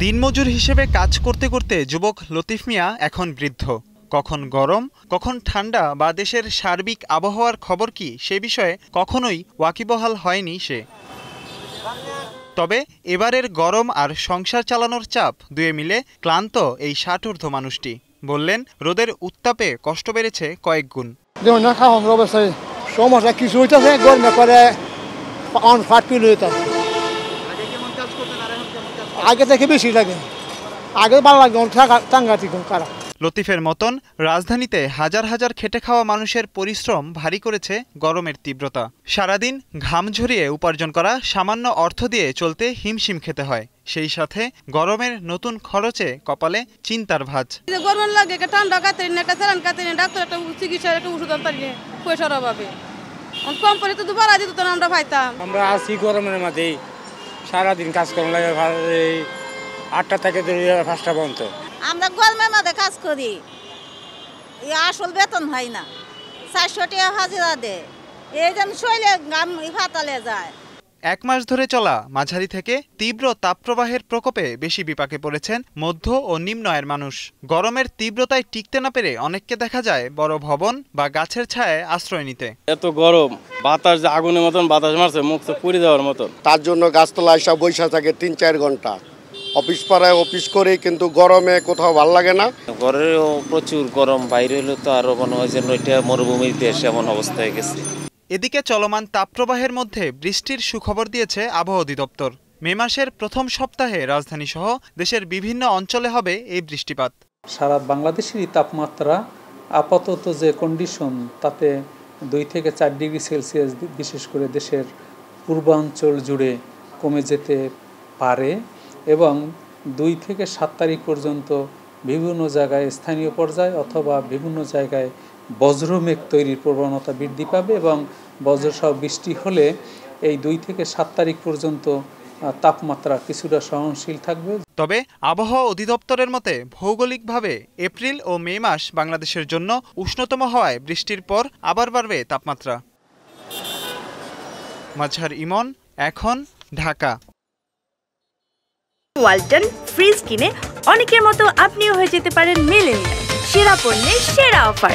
দিনমজুর হিসেবে কাজ করতে করতে যুবক লতিফ মিয়া এখন বৃদ্ধ। কখন গরম, কখন ঠান্ডা বা দেশের সার্বিক আবহাওয়ার খবর কি সে বিষয়ে কখনোই ওয়াকিবহাল হয়নি সে। তবে এবারের গরম আর সংসার চালানোর চাপ দুয়ে মিলে ক্লান্ত এই ৬০ ঊর্ধ্ব মানুষটি বললেন, রোদের উত্তাপে কষ্ট বেড়েছে কয়েক গুণ। সমস্যা কিছু হইতেছে, গরমে করে আগে থেকে বেশি লাগে, আগে ভালো লাগে, সাংঘাতিক খারাপ। লতিফের মতন রাজধানীতে হাজার হাজার খেটে খাওয়া মানুষের পরিশ্রম ভারী করেছে গরমের তীব্রতা। সারাদিন ঘাম ঝরিয়ে উপার্জন করা সামান্য অর্থ দিয়ে চলতে হিমশিম খেতে হয়। সেই সাথে গরমের নতুন খরচে কপালে চিন্তার ভাঁজ। গরমের লাগে ঠান্ডা কাতেন একটা স্যালান কাতেন ডাক্তার একটা চিকিৎসার একটা ওষুধ আনতে পয়সার অভাবে কম করে তো দুবার আজ তো আমরা পাইতাম। আমরা আছি গরমের মাঝেই সারাদিন কাজ করার লাগে, 8টা থেকে 5টা পর্যন্ত। আমরা গরমের মাঝে কাজ করি, আসল বেতন হয় না, 400 টাকা হাজিরা দেয়, এই যেন শৈলে গাম ফাতালে যায়। 1 মাস ধরে চলা মাঝারি থেকে তীব্র তাপপ্রবাহের প্রকোপে বেশি বিপাকে পড়েছেন মধ্য ও নিম্ন আয়ের মানুষ। গরমের তীব্রতায় টিকতে না পেরে অনেককে দেখা যায় বড় ভবন বা গাছের ছায়ায় আশ্রয় নিতে। এত গরম, বাতাস যে আগুনের মতন বাতাস মারছে, মুখ তো পুড়ে যাওয়ার মতন। তার জন্য গাছতলায় এসে বৈশা থাকে 3-4 ঘন্টা। অফিস পাড়ায় অফিস করে কিন্তু গরমে কোথাও ভালো লাগে না। ঘরেও প্রচুর গরম, বাইরে হলে তো আরো মনে হয় যেন এটা মরুভূমির দেশ এমন অবস্থা হয়ে গেছে। এদিকে চলমান তাপপ্রবাহের মধ্যে বৃষ্টির সুখবর দিয়েছে আবহাওয়া অধিদপ্তর। মে মাসের প্রথম সপ্তাহে রাজধানী সহ দেশের বিভিন্ন অঞ্চলে হবে এই বৃষ্টিপাত। সারা বাংলাদেশেরই তাপমাত্রা আপাতত যে কন্ডিশন, তাতে 2 থেকে 4 ডিগ্রি সেলসিয়াস বিশেষ করে দেশের পূর্বাঞ্চল জুড়ে কমে যেতে পারে এবং 2 থেকে 7 তারিখ পর্যন্ত বিভিন্ন জায়গায় স্থানীয় পর্যায়ে অথবা বিভিন্ন জায়গায় বজ্রমেঘ তৈরির প্রবণতা বৃদ্ধি পাবে এবং বজ্রসহ বৃষ্টি হলে এই 2 থেকে 7 তারিখ পর্যন্ত তাপমাত্রা কিছুটা সহনশীল থাকবে। তবে আবহাওয়া অধিদপ্তরের মতে ভৌগোলিকভাবে এপ্রিল ও মে মাস বাংলাদেশের জন্য উষ্ণতম হওয়ায় বৃষ্টির পর আবার বাড়বে তাপমাত্রা। মাজহার ইমন, এখন, ঢাকা। ওয়ালটন ফ্রিজ কিনে অনেকের মতো আপনিও হয়ে যেতে পারেন মিলেনিয়াল। সেরা পণ্যের সেরা অফার।